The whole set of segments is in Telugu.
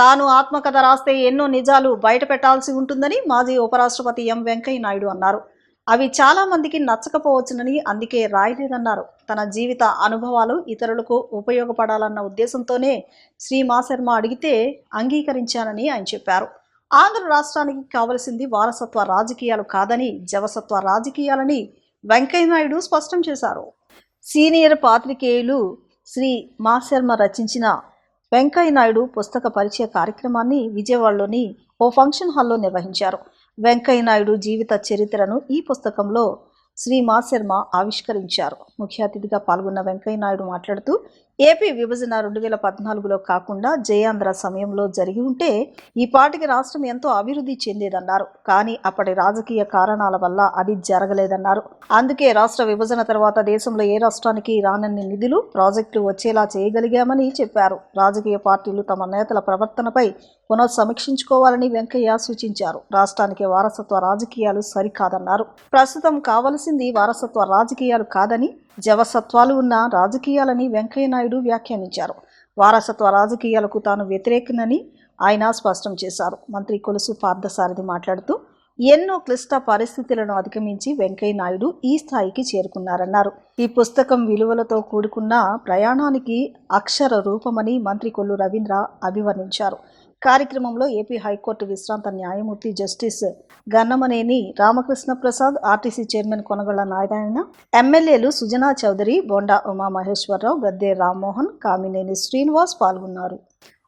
తాను ఆత్మకథ రాస్తే ఎన్నో నిజాలు బయట పెట్టాల్సి ఉంటుందని మాజీ ఉపరాష్ట్రపతి ఎం వెంకయ్య నాయుడు అన్నారు. అవి చాలా మందికి నచ్చకపోవచ్చునని అందుకే రాయలేదన్నారు. తన జీవిత అనుభవాలు ఇతరులకు ఉపయోగపడాలన్న ఉద్దేశంతోనే శ్రీ మాశర్మ అడిగితే అంగీకరించానని ఆయన చెప్పారు. ఆంధ్ర రాష్ట్రానికి కావలసింది వారసత్వ రాజకీయాలు కాదని జవసత్వ రాజకీయాలని వెంకయ్య నాయుడు స్పష్టం చేశారు. సీనియర్ పాత్రికేయులు శ్రీ మాశర్మ రచించిన వెంకయ్య నాయుడు పుస్తక పరిచయ కార్యక్రమాన్ని విజయవాడలోని ఓ ఫంక్షన్ హాల్లో నిర్వహించారు. వెంకయ్య నాయుడు జీవిత చరిత్రను ఈ పుస్తకంలో శ్రీ మాశర్మ ఆవిష్కరించారు. ముఖ్య అతిథిగా పాల్గొన్న వెంకయ్య నాయుడు మాట్లాడుతూ ఏపీ విభజన 2014లో కాకుండా జయాంధ్ర సమయంలో జరిగి ఉంటే ఈ పాటికి రాష్ట్రం ఎంతో అభివృద్ధి చెందేదన్నారు. కానీ అప్పటి రాజకీయ కారణాల వల్ల అది జరగలేదన్నారు. అందుకే రాష్ట్ర విభజన తర్వాత దేశంలో ఏ రాష్ట్రానికి రానన్ని నిధులు ప్రాజెక్టులు వచ్చేలా చేయగలిగామని చెప్పారు. రాజకీయ పార్టీలు తమ నేతల ప్రవర్తనపై పునఃసమీక్షించుకోవాలని వెంకయ్య సూచించారు. రాష్ట్రానికి వారసత్వ రాజకీయాలు సరికాదన్నారు. ప్రస్తుతం కావలసింది వారసత్వ రాజకీయాలు కాదని జవసత్వాలు ఉన్న రాజకీయాలని వెంకయ్య నాయుడు వ్యాఖ్యానించారు. వారసత్వ రాజకీయాలకు తాను వ్యతిరేకనని ఆయన స్పష్టం చేశారు. మంత్రి కొలుసు పార్థసారథి మాట్లాడుతూ ఎన్నో క్లిష్ట పరిస్థితులను అధిగమించి వెంకయ్య నాయుడు ఈ స్థాయికి చేరుకున్నారన్నారు. ఈ పుస్తకం విలువలతో కూడుకున్న ప్రయాణానికి అక్షర రూపమని మంత్రి కొల్లు రవీంద్ర అభివర్ణించారు. కార్యక్రమంలో ఏపీ హైకోర్టు విశ్రాంత న్యాయమూర్తి justice Gannamaneni Ramakrishna Prasad, RTC chairman Konagalla Narayana, ఎమ్మెల్యేలు సుజనా చౌదరి, బొండా ఉమామహేశ్వరరావు, గద్దె రామ్మోహన్, కామినేని శ్రీనివాస్ పాల్గొన్నారు.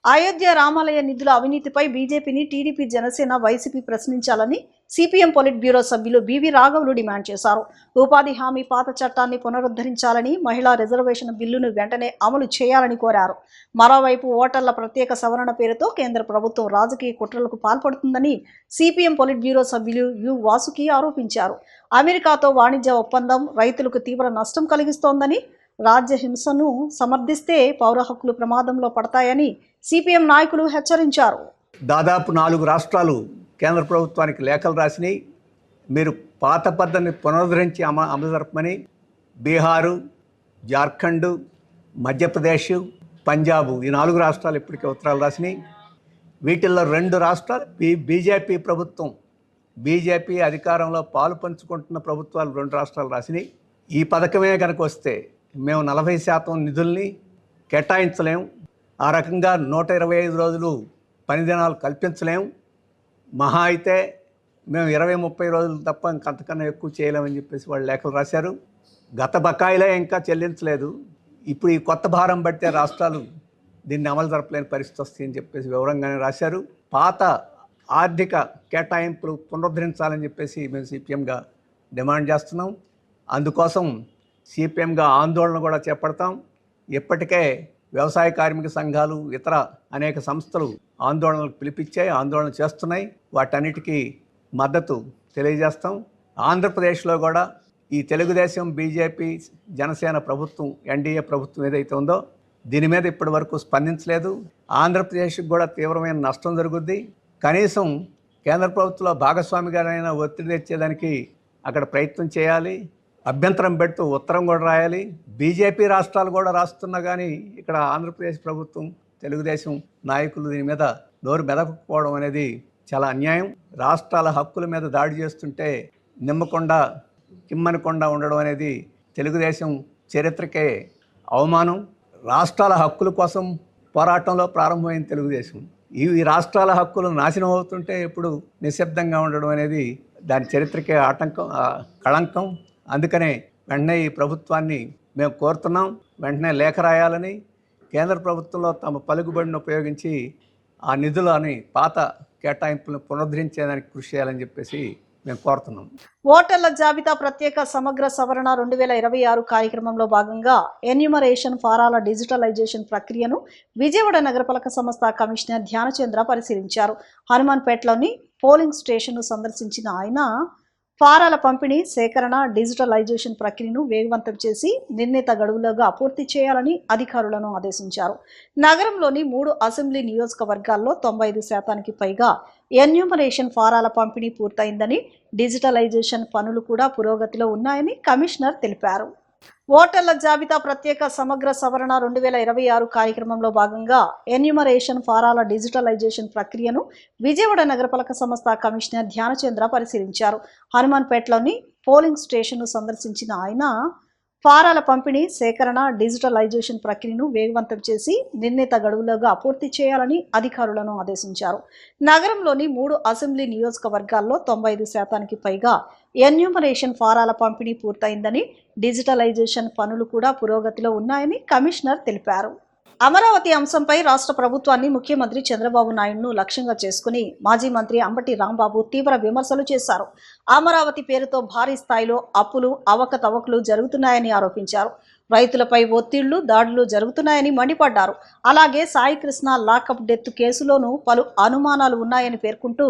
అయోధ్య రామాలయ నిధుల అవినీతిపై బీజేపీని టీడీపీ, జనసేన, వైసీపీ ప్రశ్నించాలని సిపిఎం పొలిట్ బ్యూరో సభ్యులు బివి రాఘవులు డిమాండ్ చేశారు. ఉపాధి హామీ పాత చట్టాన్ని పునరుద్ధరించాలని, మహిళా రిజర్వేషన్ బిల్లును వెంటనే అమలు చేయాలని కోరారు. మరోవైపు ఓటర్ల ప్రత్యేక సవరణ పేరుతో కేంద్ర ప్రభుత్వం రాజకీయ కుట్రలకు పాల్పడుతుందని సిపిఎం పొలిట్ బ్యూరో సభ్యులు యు వాసుకి ఆరోపించారు. అమెరికాతో వాణిజ్య ఒప్పందం రైతులకు తీవ్ర నష్టం కలిగిస్తోందని, రాజ్యహింసను సమర్థిస్తే పౌర హక్కులు ప్రమాదంలో పడతాయని సిపిఎం నాయకులు హెచ్చరించారు. దాదాపు 4 రాష్ట్రాలు కేంద్ర ప్రభుత్వానికి లేఖలు రాసినాయి. మీరు పాత పద్ధతిని పునరుద్ధరించి అమలు జరపమని. బీహారు, జార్ఖండ్, మధ్యప్రదేశ్, పంజాబ్ ఈ 4 రాష్ట్రాలు ఇప్పటికే ఉత్తరాలు రాసినాయి. వీటిల్లో 2 రాష్ట్రాలు బీజేపీ ప్రభుత్వం, బీజేపీ అధికారంలో పాలు పంచుకుంటున్న ప్రభుత్వాలు 2 రాష్ట్రాలు రాసినాయి. ఈ పథకమే కనుక వస్తే మేము 40% నిధుల్ని కేటాయించలేము. ఆ రకంగా 125 రోజులు పని దినాలు కల్పించలేము. మహా అయితే మేము 20-30 రోజులు తప్ప ఇంకంతకన్నా ఎక్కువ చేయలేమని చెప్పేసి వాళ్ళు లేఖలు రాశారు. గత బకాయిలే ఇంకా చెల్లించలేదు. ఇప్పుడు ఈ కొత్త భారం పడితే రాష్ట్రాలు దీన్ని అమలు జరపలేని పరిస్థితి వస్తుందని చెప్పేసి వివరంగానే రాశారు. పాత ఆర్థిక కేటాయింపులు పునరుద్ధరించాలని చెప్పేసి మేము సిపిఎంగా డిమాండ్ చేస్తున్నాం. అందుకోసం సిపిఎంగా ఆందోళన కూడా చేపడతాం. ఇప్పటికే వ్యవసాయ కార్మిక సంఘాలు, ఇతర అనేక సంస్థలు ఆందోళనలకు పిలిపించాయి, ఆందోళన చేస్తున్నాయి. వాటన్నిటికీ మద్దతు తెలియజేస్తాం. ఆంధ్రప్రదేశ్లో కూడా ఈ తెలుగుదేశం, బీజేపీ, జనసేన ప్రభుత్వం, ఎన్డీఏ ప్రభుత్వం ఏదైతే ఉందో దీని మీద ఇప్పటి వరకు స్పందించలేదు. ఆంధ్రప్రదేశ్కి కూడా తీవ్రమైన నష్టం జరుగుద్ది. కనీసం కేంద్ర ప్రభుత్వంలో భాగస్వామిగానైనా ఒత్తిడి తెచ్చేదానికి అక్కడ ప్రయత్నం చేయాలి. అభ్యంతరం పెడుతూ ఉత్తరం కూడా రాయాలి. బీజేపీ రాష్ట్రాలు కూడా రాస్తున్నా కానీ ఇక్కడ ఆంధ్రప్రదేశ్ ప్రభుత్వం, తెలుగుదేశం నాయకులు దీని మీద నోరు మెదకపోవడం అనేది చాలా అన్యాయం. రాష్ట్రాల హక్కుల మీద దాడి చేస్తుంటే నిమ్మకుండా కిమ్మనకుండా ఉండడం అనేది తెలుగుదేశం చరిత్రకే అవమానం. రాష్ట్రాల హక్కుల కోసం పోరాటంలో ప్రారంభమైన తెలుగుదేశం ఈ రాష్ట్రాల హక్కులు నాశనం అవుతుంటే ఎప్పుడు నిశ్శబ్దంగా ఉండడం అనేది దాని చరిత్రకే ఆటంకం, కళంకం. అందుకనే వెంటనే ఈ ప్రభుత్వాన్ని మేము కోరుతున్నాం, వెంటనే లేఖ రాయాలని, కేంద్ర ప్రభుత్వంలో తమ పలుకుబడిని ఉపయోగించి ఆ నిధులని పాత కేటాయింపులను పునరుద్ధరించేదానికి కృషి చేయాలని చెప్పేసి మేము కోరుతున్నాం. ఓటర్ల జాబితా ప్రత్యేక సమగ్ర సవరణ 2026 కార్యక్రమంలో భాగంగా ఎన్యూమరేషన్ ఫారాల డిజిటలైజేషన్ ప్రక్రియను విజయవాడ నగరపాలక సంస్థ కమిషనర్ ధ్యానచంద్ర పరిశీలించారు. హనుమాన్పేటలోని పోలింగ్ స్టేషన్ను సందర్శించిన ఆయన ఫారాల పంపిణీ, సేకరణ, డిజిటలైజేషన్ ప్రక్రియను వేగవంతం చేసి నిర్ణీత గడువులోగా పూర్తి చేయాలని అధికారులను ఆదేశించారు. నగరంలోని 3 అసెంబ్లీ నియోజకవర్గాల్లో 95% పైగా ఎన్యూమరేషన్ ఫారాల పంపిణీ పూర్తయిందని, డిజిటలైజేషన్ పనులు కూడా పురోగతిలో ఉన్నాయని కమిషనర్ తెలిపారు. ఓటర్ల జాబితా ప్రత్యేక సమగ్ర సవరణ 2026 కార్యక్రమంలో భాగంగా ఎన్యూమరేషన్ ఫారాల డిజిటలైజేషన్ ప్రక్రియను విజయవాడ నగరపాలక సంస్థ కమిషనర్ ధ్యానచంద్ర పరిశీలించారు. హనుమాన్పేటలోని పోలింగ్ స్టేషన్ను సందర్శించిన ఆయన ఫారాల పంపిణీ, సేకరణ, డిజిటలైజేషన్ ప్రక్రియను వేగవంతం చేసి నిర్ణీత గడువులోగా పూర్తి చేయాలని అధికారులను ఆదేశించారు. నగరంలోని 3 అసెంబ్లీ నియోజకవర్గాల్లో 95% పైగా ఎన్యూమరేషన్ ఫారాల పంపిణీ పూర్తయిందని, డిజిటలైజేషన్ పనులు కూడా పురోగతిలో ఉన్నాయని కమిషనర్ తెలిపారు. అమరావతి అంశంపై రాష్ట్ర ప్రభుత్వాన్ని ముఖ్యమంత్రి చంద్రబాబు నాయుడును లక్ష్యంగా చేసుకుని మాజీ మంత్రి అంబటి రాంబాబు తీవ్ర విమర్శలు చేశారు. అమరావతి పేరుతో భారీ స్థాయిలో అప్పులు, అవకతవకలు జరుగుతున్నాయని ఆరోపించారు. రైతులపై ఒత్తిళ్లు, దాడులు జరుగుతున్నాయని మండిపడ్డారు. అలాగే సాయి కృష్ణ లాకప్ డెత్ కేసులోనూ పలు అనుమానాలు ఉన్నాయని పేర్కొంటూ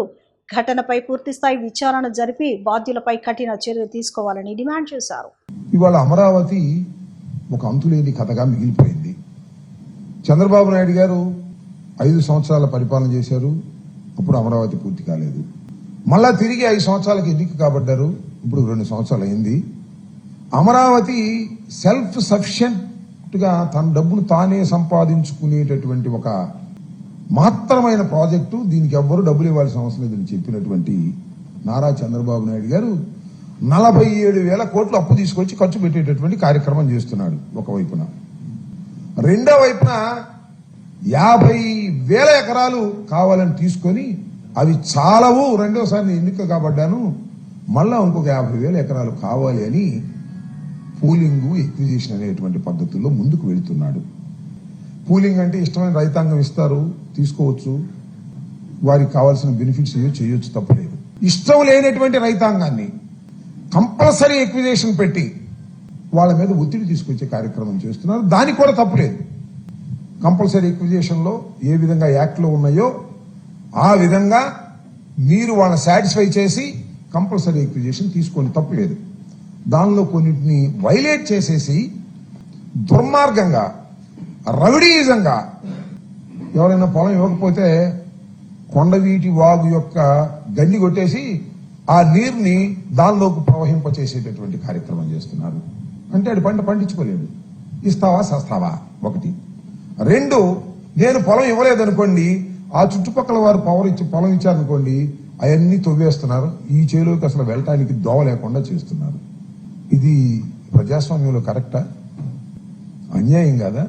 ఘటనపై పూర్తిస్థాయి విచారణ జరిపి బాధ్యులపై కఠిన చర్యలు తీసుకోవాలని డిమాండ్ చేశారు. ఇవాళ అమరావతి ఒక అంతులేని కథగా మిగిలిపోయింది. చంద్రబాబు నాయుడు గారు 5 సంవత్సరాల పరిపాలన చేశారు. అప్పుడు అమరావతి పూర్తి కాలేదు. మళ్ళా తిరిగి 5 సంవత్సరాలకు ఎన్నిక కాబడ్డారు. ఇప్పుడు 2 సంవత్సరాలు అయింది. అమరావతి సెల్ఫ్ సఫిషియెంట్ గా తన డబ్బును తానే సంపాదించుకునేటటువంటి ఒక మాత్రమైన ప్రాజెక్టు. దీనికి ఎవ్వరూ డబ్బులు ఇవ్వాల్సిన అవసరం లేదని చెప్పినటువంటి నారా చంద్రబాబు నాయుడు గారు 47,000 కోట్లు అప్పు తీసుకొచ్చి ఖర్చు పెట్టేటటువంటి కార్యక్రమం చేస్తున్నాడు ఒకవైపున. రెండో వైపున 50,000 ఎకరాలు కావాలని తీసుకొని అవి చాలవు, రెండోసారి ఎన్నిక కాబడ్డాను, మళ్ళా ఇంకొక 50,000 ఎకరాలు కావాలి అని పూలింగ్, ఎక్విజిషన్ అనేటువంటి పద్ధతుల్లో ముందుకు వెళుతున్నాడు. పూలింగ్ అంటే ఇష్టమైన రైతాంగం ఇస్తారు, తీసుకోవచ్చు, వారికి కావాల్సిన బెనిఫిట్స్ చేయొచ్చు, తప్పలేదు. ఇష్టం లేనటువంటి రైతాంగాన్ని కంపల్సరీ ఎక్విజిషన్ పెట్టి వాళ్ళ మీద ఒత్తిడి తీసుకొచ్చే కార్యక్రమం చేస్తున్నారు. దానికి కూడా తప్పులేదు. కంపల్సరీ ఎక్విజిషన్ లో ఏ విధంగా యాక్ట్ లో ఉన్నాయో ఆ విధంగా మీరు వాళ్ళని సాటిస్ఫై చేసి కంపల్సరీ ఎక్విజిషన్ తీసుకొని తప్పులేదు. దానిలో కొన్నింటిని వైలేట్ చేసేసి దుర్మార్గంగా, రౌడీయిజంగా ఎవరైనా పొలం ఇవ్వకపోతే కొండవీటి వాగు యొక్క గండి కొట్టేసి ఆ నీరుని దానిలోకి ప్రవహింపచేసేటటువంటి కార్యక్రమం చేస్తున్నారు. అంటే అది పంట పండించుకోలేడు. ఇస్తావా సస్తావా ఒకటి. 2, నేను పొలం ఇవ్వలేదనుకోండి, ఆ చుట్టుపక్కల వారు పొలం ఇచ్చారనుకోండి, అవన్నీ తవ్వేస్తున్నారు. ఈ చేలోకి అసలు వెళ్ళటానికి దోవ లేకుండా చేస్తున్నారు. ఇది ప్రజాస్వామ్యంలో కరెక్టా? అన్యాయం కాదా?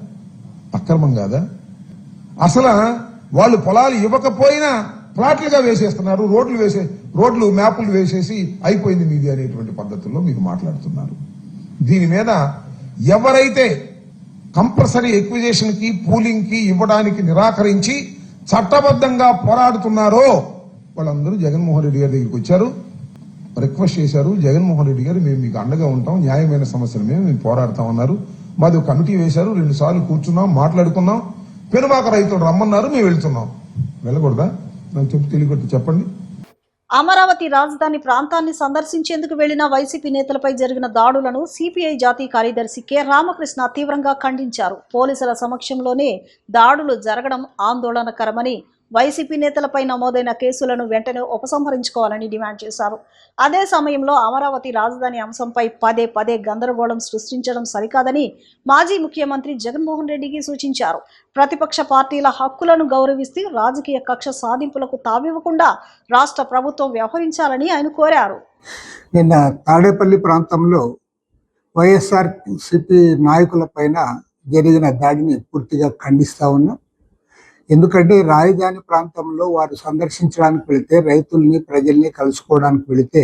అక్రమం కాదా? అసలు వాళ్ళు పొలాలు ఇవ్వకపోయినా ప్లాట్లుగా వేసేస్తున్నారు, రోడ్లు మ్యాపులు వేసేసి అయిపోయింది మీది అనేటువంటి పద్ధతుల్లో మీకు మాట్లాడుతున్నారు. దీని మీద ఎవరైతే కంపల్సరీ ఎక్విజిషన్ కి, పూలింగ్ కి ఇవ్వడానికి నిరాకరించి చట్టబద్ధంగా పోరాడుతున్నారో వాళ్ళందరూ జగన్మోహన్ రెడ్డి గారి దగ్గరికి వచ్చారు, రిక్వెస్ట్ చేశారు. జగన్మోహన్ రెడ్డి గారు మేము మీకు అండగా ఉంటాం, న్యాయమైన సమస్యలు మేము పోరాడతామన్నారు. మాది ఒక కమిటీ వేశారు, 2 సార్లు కూర్చున్నాం, మాట్లాడుకున్నాం. పెనుమాక రైతులు రమ్మన్నారు, మేము వెళ్తున్నాం. వెళ్ళకూడదా? నాకు తెలియకొట్టు చెప్పండి. అమరావతి రాజధాని ప్రాంతాన్ని సందర్శించేందుకు వెళ్లిన వైసీపీ నేతలపై జరిగిన దాడులను సిపిఐ జాతీయ కార్యదర్శి కె రామకృష్ణ తీవ్రంగా ఖండించారు. పోలీసుల సమక్షంలోనే దాడులు జరగడం ఆందోళనకరమని, వైసీపీ నేతలపై నమోదైన కేసులను వెంటనే ఉపసంహరించుకోవాలని డిమాండ్ చేశారు. అదే సమయంలో అమరావతి రాజధాని అంశంపై పదే గందరగోళం సృష్టించడం సరికాదని మాజీ ముఖ్యమంత్రి జగన్మోహన్ రెడ్డికి సూచించారు. ప్రతిపక్ష పార్టీల హక్కులను గౌరవిస్తూ రాజకీయ కక్ష సాధింపులకు తావివ్వకుండా రాష్ట్ర ప్రభుత్వం వ్యవహరించాలని ఆయన కోరారు. నిన్న తాడేపల్లి ప్రాంతంలో వైఎస్ఆర్సీపీ నాయకుల పైన జరిగిన దాడిని పూర్తిగా ఖండిస్తా ఉన్నాం. ఎందుకంటే రాజధాని ప్రాంతంలో వారు సందర్శించడానికి వెళితే, రైతుల్ని, ప్రజల్ని కలుసుకోవడానికి వెళితే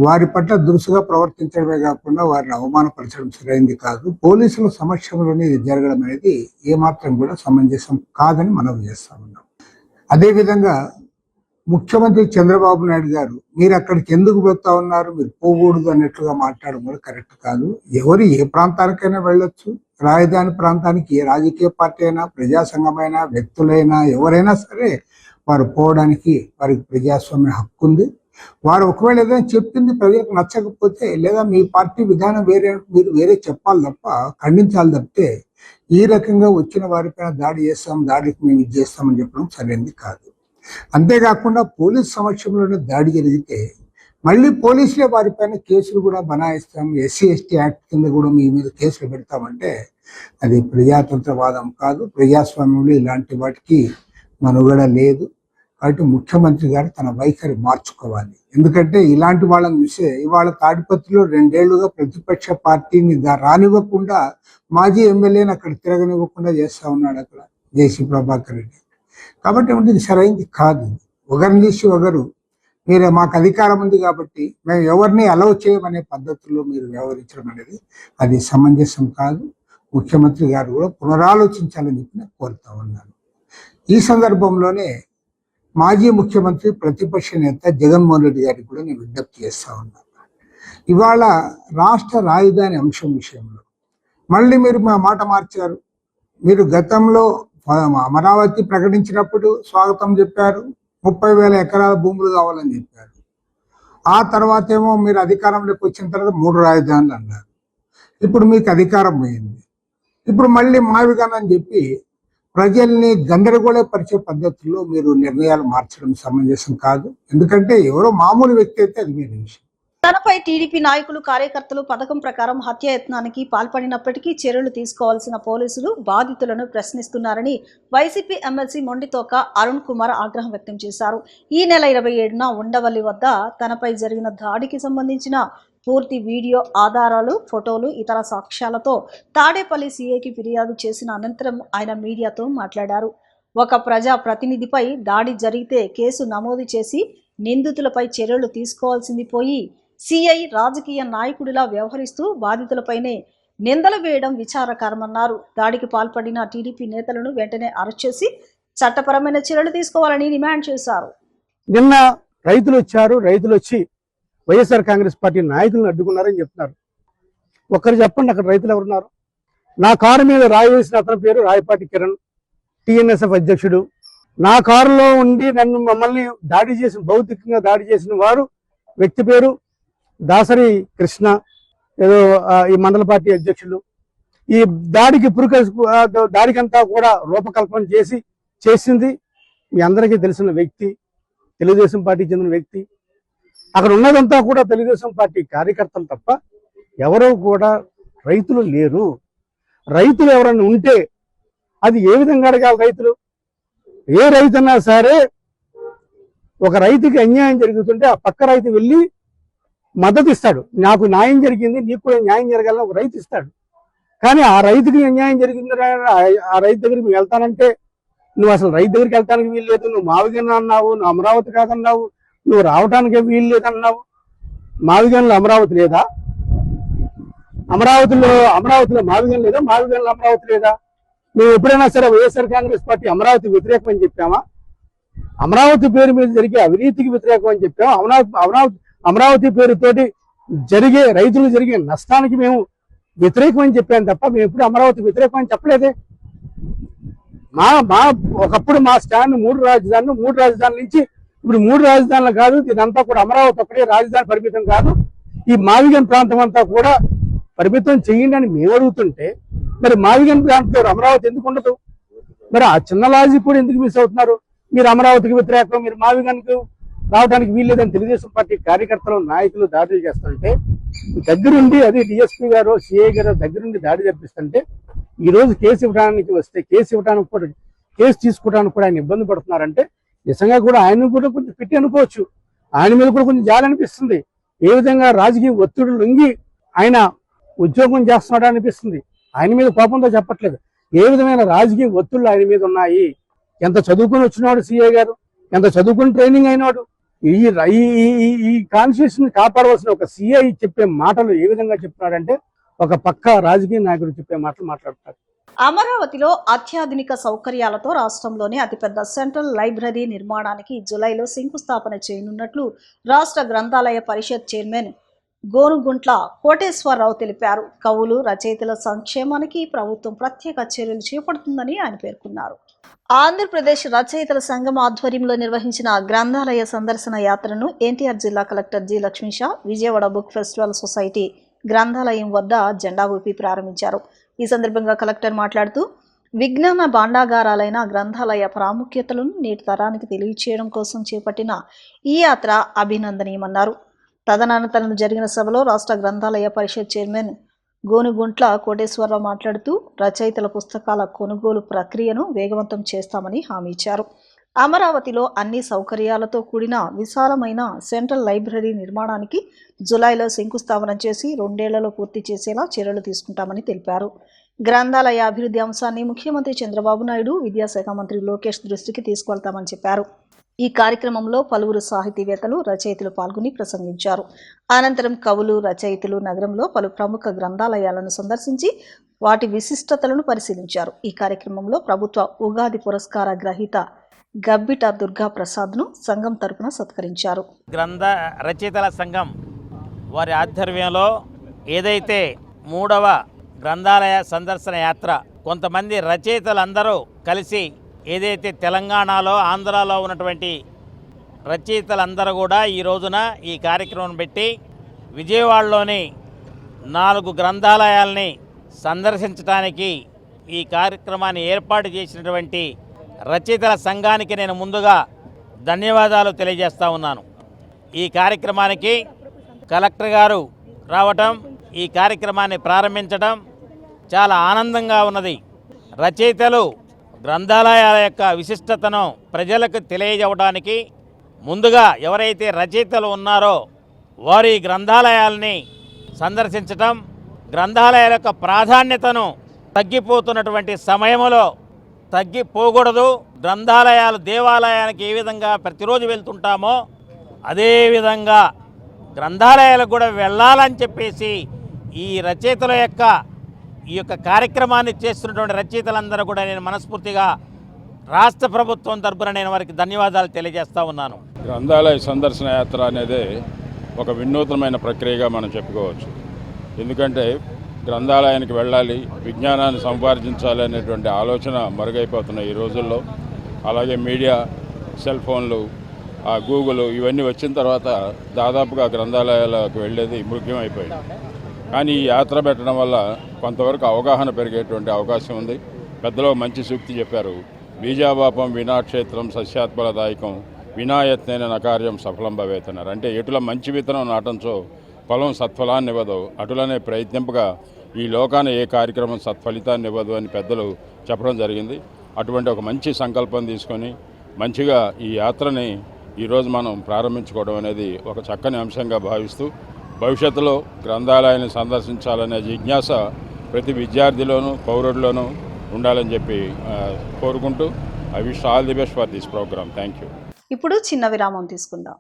వారి పట్ల దురుసుగా ప్రవర్తించడమే కాకుండా వారిని అవమానపరచడం సరైనది కాదు. పోలీసుల సమక్షంలోనే ఇది జరగడం అనేది ఏమాత్రం కూడా సమంజసం కాదని మనం చేస్తా ఉన్నాం. అదేవిధంగా ముఖ్యమంత్రి చంద్రబాబు నాయుడు గారు మీరు అక్కడికి ఎందుకు పోతా ఉన్నారు, మీరు పోకూడదు అన్నట్లుగా మాట్లాడడం కూడా కరెక్ట్ కాదు. ఎవరు ఏ ప్రాంతానికైనా వెళ్ళొచ్చు. రాజధాని ప్రాంతానికి ఏ రాజకీయ పార్టీ అయినా, ప్రజా సంఘమైనా, వ్యక్తులైనా, ఎవరైనా సరే వారు పోవడానికి వారికి ప్రజాస్వామ్య హక్కు ఉంది. వారు ఒకవేళ ఏదైనా చెప్పింది ప్రజలకు నచ్చకపోతే, లేదా మీ పార్టీ విధానం మీరు వేరే చెప్పాలి తప్ప, ఖండించాలి తప్పితే ఈ రకంగా వచ్చిన వారిపైన దాడి చేస్తాం, దాడికి మేము ఇది చేస్తామని చెప్పడం సరైనది కాదు. అంతేకాకుండా పోలీస్ సమక్షంలోనే దాడి జరిగితే మళ్ళీ పోలీసులే వారిపైన కేసులు కూడా బనాయిస్తాం, ఎస్సీ ఎస్టీ యాక్ట్ కింద కూడా మీ మీద కేసులు పెడతామంటే అది ప్రజాతంత్రవాదం కాదు. ప్రజాస్వామ్యంలో ఇలాంటి వాటికి మనుగడ లేదు. కాబట్టి ముఖ్యమంత్రి గారు తన వైఖరి మార్చుకోవాలి. ఎందుకంటే ఇలాంటి వాళ్ళని చూసే ఇవాళ తాడిపత్రిలో 2 ఏళ్లుగా ప్రతిపక్ష పార్టీని రానివ్వకుండా మాజీ ఎమ్మెల్యేని అక్కడ తిరగనివ్వకుండా చేస్తా ఉన్నాడు అక్కడ జేసీ ప్రభాకర్ రెడ్డి. కాబట్టి ఇది సరైనది కాదు. ఒకరిని తీసి ఒకరు మీరు మాకు అధికారం ఉంది కాబట్టి మేము ఎవరిని అలౌ చేయమనే పద్ధతుల్లో మీరు వ్యవహరించడం అనేది అది సమంజసం కాదు. ముఖ్యమంత్రి గారు కూడా పునరాలోచించాలని చెప్పి నేను కోరుతా ఉన్నాను. ఈ సందర్భంలోనే మాజీ ముఖ్యమంత్రి ప్రతిపక్ష నేత జగన్మోహన్ రెడ్డి గారికి కూడా నేను విజ్ఞప్తి చేస్తా ఉన్నాను. ఇవాళ రాష్ట్ర రాజధాని అంశం విషయంలో మళ్ళీ మీరు మా మాట మార్చారు. మీరు గతంలో అమరావతి ప్రకటించినప్పుడు స్వాగతం చెప్పారు, 30,000 ఎకరాల భూములు కావాలని చెప్పారు. ఆ తర్వాత ఏమో మీరు అధికారంలోకి వచ్చిన తర్వాత 3 రాజధానులు అన్నారు. ఇప్పుడు మీకు అధికారం పోయింది. ఇప్పుడు మళ్ళీ మావిగానని చెప్పి ప్రజల్ని గందరగోళపరిచే పద్ధతుల్లో మీరు నిర్ణయాలు మార్చడం సమంజసం కాదు. ఎందుకంటే ఎవరో మామూలు వ్యక్తి అయితే అది వేరే విషయం. తనపై టీడీపీ నాయకులు కార్యకర్తలు పథకం ప్రకారం హత్యాయత్నానికి పాల్పడినప్పటికీ చర్యలు తీసుకోవాల్సిన పోలీసులు బాధితులను ప్రశ్నిస్తున్నారని వైసీపీ ఎమ్మెల్సీ మొండితోక అరుణ్ కుమార్ ఆగ్రహం వ్యక్తం చేశారు. ఈ నెల 27న ఉండవల్లి వద్ద తనపై జరిగిన దాడికి సంబంధించిన పూర్తి వీడియో ఆధారాలు, ఫోటోలు, ఇతర సాక్ష్యాలతో తాడేపల్లి సీఐకి ఫిర్యాదు చేసిన అనంతరం ఆయన మీడియాతో మాట్లాడారు. ఒక ప్రజా ప్రతినిధిపై దాడి జరిగితే కేసు నమోదు చేసి నిందితులపై చర్యలు తీసుకోవాల్సింది పోయి సీఐ రాజకీయ నాయకుడిలా వ్యవహరిస్తూ బాధితులపైనే నిందలు వేయడం విచారకరమన్నారు. దాడికి పాల్పడిన టీడీపీ నేతలను వెంటనే అరెస్ట్ చేసి చట్టపరమైన చర్యలు తీసుకోవాలని డిమాండ్ చేశారు. నిన్న రైతులు వచ్చారు. రైతులు వచ్చి వైఎస్ఆర్ కాంగ్రెస్ పార్టీ నాయకులను అడ్డుకున్నారని చెప్తున్నారు. ఒక్కరు చెప్పండి, అక్కడ రైతులు ఎవరున్నారు? నా కారు మీద రాయి వేసిన అతని పేరు రాయపాటి కిరణ్, టీఎన్ఎస్ఎఫ్ అధ్యక్షుడు. నా కారులో ఉండి మమ్మల్ని దాడి చేసిన, భౌతికంగా దాడి చేసిన వారు వ్యక్తి పేరు దాసరి కృష్ణ, ఏదో ఈ మండల పార్టీ అధ్యక్షులు. ఈ దాడికి దాడికంతా కూడా రూపకల్పన చేసింది మీ అందరికీ తెలిసిన వ్యక్తి, తెలుగుదేశం పార్టీకి చెందిన వ్యక్తి. అక్కడ ఉన్నదంతా కూడా తెలుగుదేశం పార్టీ కార్యకర్తలు తప్ప ఎవరో కూడా రైతులు లేరు. రైతులు ఎవరన్నా ఉంటే అది ఏ విధంగా అడగాలి? రైతులు ఏ రైతన్నా సరే, ఒక రైతుకి అన్యాయం జరుగుతుంటే ఆ పక్క రైతు వెళ్ళి మద్దతు ఇస్తాడు. నాకు న్యాయం జరిగింది, నీకు కూడా న్యాయం జరగాలని ఒక రైతు ఇస్తాడు. కానీ ఆ రైతుకి అన్యాయం జరిగింది, ఆ రైతు దగ్గరికి వెళ్తానంటే నువ్వు అసలు రైతు దగ్గరికి వెళ్తానికి వీలు లేదు, నువ్వు మావిగన్న అన్నావు, నువ్వు అమరావతి కాదన్నావు, నువ్వు రావటానికే వీలు లేదన్నావు. మావిగన్లో అమరావతి లేదా? అమరావతిలో మావిగన్ లేదా? మావిగన్లో అమరావతి లేదా? నువ్వు ఎప్పుడైనా సరే వైఎస్ఆర్ కాంగ్రెస్ పార్టీ అమరావతి వ్యతిరేకం అని చెప్పామా? అమరావతి పేరు మీద జరిగే అవినీతికి వ్యతిరేకం అని చెప్పాము. అమరావతి పేరుతోటి రైతులు జరిగే నష్టానికి మేము వ్యతిరేకం అని చెప్పాను తప్ప మేము ఎప్పుడు అమరావతి వ్యతిరేకం అని చెప్పలేదే. ఒకప్పుడు మా స్టాండ్ 3 రాజధానుల నుంచి ఇప్పుడు 3 రాజధానులు కాదు, ఇదంతా కూడా అమరావతి ఒక్కటే రాజధాని పరిమితం కాదు, ఈ మావిగన్ ప్రాంతం అంతా కూడా పరిమితం చేయండి అని మేము అడుగుతుంటే మరి మావిగన్ ప్రాంతంలో అమరావతి ఎందుకు ఉండదు? మరి ఆ చిన్న లాజిక్ కూడా ఎందుకు మిస్ అవుతున్నారు? మీరు అమరావతికి వ్యతిరేకం, మీరు మావిగన్కు రావడానికి వీల్లేదని తెలుగుదేశం పార్టీ కార్యకర్తలు నాయకులు దాడులు చేస్తుంటే దగ్గరుండి, అది డిఎస్పీ గారు సిఐ గారు దగ్గరుండి దాడి జరిపిస్తుంటే ఈ రోజు కేసు ఇవ్వడానికి వస్తే కేసు తీసుకోవడానికి కూడా ఆయన ఇబ్బంది పడుతున్నారంటే నిజంగా కూడా ఆయన కూడా కొంచెం పెట్టి అనుకోవచ్చు. ఆయన మీద కూడా కొంచెం జాలి అనిపిస్తుంది. ఏ విధంగా రాజకీయ ఒత్తిడి లొంగి ఆయన ఉద్యోగం చేస్తున్నాడు అనిపిస్తుంది. ఆయన మీద కోపంతో చెప్పట్లేదు, ఏ విధమైన రాజకీయ ఒత్తిళ్లు ఆయన మీద ఉన్నాయి. ఎంత చదువుకుని వచ్చినాడు సిఐ గారు, ఎంత చదువుకుని ట్రైనింగ్ అయినాడు. ఈ కాన్స్టిట్యూషన్ కాపాడవలసిన ఒక సిఐ చెప్పే మాటలు ఏ విధంగా చెప్తున్నాడంటే ఒక పక్క రాజకీయ నాయకుడు చెప్పే మాటలు మాట్లాడతారు. అమరావతిలో అత్యాధునిక సౌకర్యాలతో రాష్ట్రంలోనే అతిపెద్ద సెంట్రల్ లైబ్రరీ నిర్మాణానికి జూలైలో శంకుస్థాపన చేయనున్నట్లు రాష్ట్ర గ్రంథాలయ పరిషత్ చైర్మన్ గోనుగుంట్ల కోటేశ్వరరావు తెలిపారు. కవులు, రచయితల సంక్షేమానికి ప్రభుత్వం ప్రత్యేక చర్యలు చేపడుతుందని ఆయన పేర్కొన్నారు. ఆంధ్రప్రదేశ్ రచయితల సంఘం ఆధ్వర్యంలో నిర్వహించిన గ్రంథాలయ సందర్శన యాత్రను ఎన్టీఆర్ జిల్లా collector G Lakshmisha Vijayawada book festival society గ్రంథాలయం వద్ద జెండా ఊపి ప్రారంభించారు. ఈ సందర్భంగా కలెక్టర్ మాట్లాడుతూ విజ్ఞాన భాండాగారాలైన గ్రంథాలయ ప్రాముఖ్యతలను నేటి తరానికి తెలియచేయడం కోసం చేపట్టిన ఈ యాత్ర అభినందనీయమన్నారు. తదనంతరం జరిగిన సభలో రాష్ట్ర గ్రంథాలయ పరిషత్ చైర్మన్ గోనుగుంట్ల కోటేశ్వరరావు మాట్లాడుతూ రచయితల పుస్తకాల కొనుగోలు ప్రక్రియను వేగవంతం చేస్తామని హామీ ఇచ్చారు. అమరావతిలో అన్ని సౌకర్యాలతో కూడిన విశాలమైన సెంట్రల్ లైబ్రరీ నిర్మాణానికి జులైలో శంకుస్థాపన చేసి 2 ఏళ్లలో పూర్తి చేసేలా చర్యలు తీసుకుంటామని తెలిపారు. గ్రంథాలయ అభివృద్ధి అంశాన్ని ముఖ్యమంత్రి చంద్రబాబు నాయుడు, విద్యాశాఖ మంత్రి లోకేష్ దృష్టికి తీసుకువెళ్తామని చెప్పారు. ఈ కార్యక్రమంలో పలువురు సాహితీవేత్తలు, రచయితలు పాల్గొని ప్రసంగించారు. అనంతరం కవులు, రచయితలు నగరంలో పలు ప్రముఖ గ్రంథాలయాలను సందర్శించి వాటి విశిష్టతలను పరిశీలించారు. ఈ కార్యక్రమంలో ప్రభుత్వ ఉగాది పురస్కార గ్రహీత గబ్బిట దుర్గా ప్రసాద్ను సంఘం తరపున సత్కరించారు. గ్రంథ రచయితల సంఘం వారి ఆధ్వర్యంలో ఏదైతే 3వ గ్రంథాలయ సందర్శన యాత్ర కొంతమంది రచయితలందరూ కలిసి ఏదైతే తెలంగాణలో, ఆంధ్రాలో ఉన్నటువంటి రచయితలందరూ కూడా ఈ రోజున ఈ కార్యక్రమం పెట్టి విజయవాడలోని 4 గ్రంథాలయాల్ని సందర్శించడానికి ఈ కార్యక్రమాన్ని ఏర్పాటు చేసినటువంటి రచయితల సంఘానికి నేను ముందుగా ధన్యవాదాలు తెలియజేస్తా ఉన్నాను. ఈ కార్యక్రమానికి కలెక్టర్ గారు రావటం, ఈ కార్యక్రమాన్ని ప్రారంభించడం చాలా ఆనందంగా ఉన్నది. రచయితలు గ్రంథాలయాల యొక్క విశిష్టతను ప్రజలకు తెలియజేయడానికి ముందుగా ఎవరైతే రచయితలు ఉన్నారో వారు ఈ గ్రంథాలయాల్ని సందర్శించటం, గ్రంథాలయాల యొక్క ప్రాధాన్యతను తగ్గిపోతున్నటువంటి సమయంలో తగ్గిపోకూడదు. గ్రంథాలయాలు దేవాలయానికి ఏ విధంగా ప్రతిరోజు వెళ్తుంటామో అదేవిధంగా గ్రంథాలయాలకు కూడా వెళ్ళాలని చెప్పేసి ఈ రచయితల యొక్క ఈ యొక్క కార్యక్రమాన్ని చేస్తున్నటువంటి రచయితలందరూ కూడా నేను మనస్ఫూర్తిగా రాష్ట్ర ప్రభుత్వం తరపున నేను వారికి ధన్యవాదాలు తెలియజేస్తా ఉన్నాను. గ్రంథాలయ సందర్శన యాత్ర అనేది ఒక వినూత్నమైన ప్రక్రియగా మనం చెప్పుకోవచ్చు. ఎందుకంటే గ్రంథాలయానికి వెళ్ళాలి, విజ్ఞానాన్ని సంపార్జించాలి అనేటువంటి ఆలోచన మరుగైపోతున్న ఈ రోజుల్లో. అలాగే మీడియా, సెల్ ఫోన్లు, గూగుల్ ఇవన్నీ వచ్చిన తర్వాత దాదాపుగా గ్రంథాలయాలకు వెళ్ళేది ముఖ్యమైపోయింది. కానీ ఈ యాత్ర పెట్టడం వల్ల కొంతవరకు అవగాహన పెరిగేటువంటి అవకాశం ఉంది. పెద్దలో మంచి సూక్తి చెప్పారు, బీజావాపం వినాక్షేత్రం సస్యాత్ఫలదాయకం వినాయత్నైన నకార్యం సఫలం భవేతన్నారు. అంటే ఎటుల మంచి విత్తనం నాటంచో ఫలం సత్ఫలాన్ని ఇవ్వదు, అటులనే ప్రయత్నింపగా ఈ లోకాన ఏ కార్యక్రమం సత్ఫలితాన్ని ఇవ్వదు అని పెద్దలు చెప్పడం జరిగింది. అటువంటి ఒక మంచి సంకల్పం తీసుకొని మంచిగా ఈ యాత్రని ఈరోజు మనం ప్రారంభించుకోవడం అనేది ఒక చక్కని అంశంగా భావిస్తూ భవిష్యత్తులో గ్రంథాలయాన్ని సందర్శించాలనే జిజ్ఞాస ప్రతి విద్యార్థిలోనూ, పౌరుడిలోనూ ఉండాలని చెప్పి కోరుకుంటూ I wish all the best for this program. Thank you. ఇప్పుడు చిన్న విరామం తీసుకుందాం.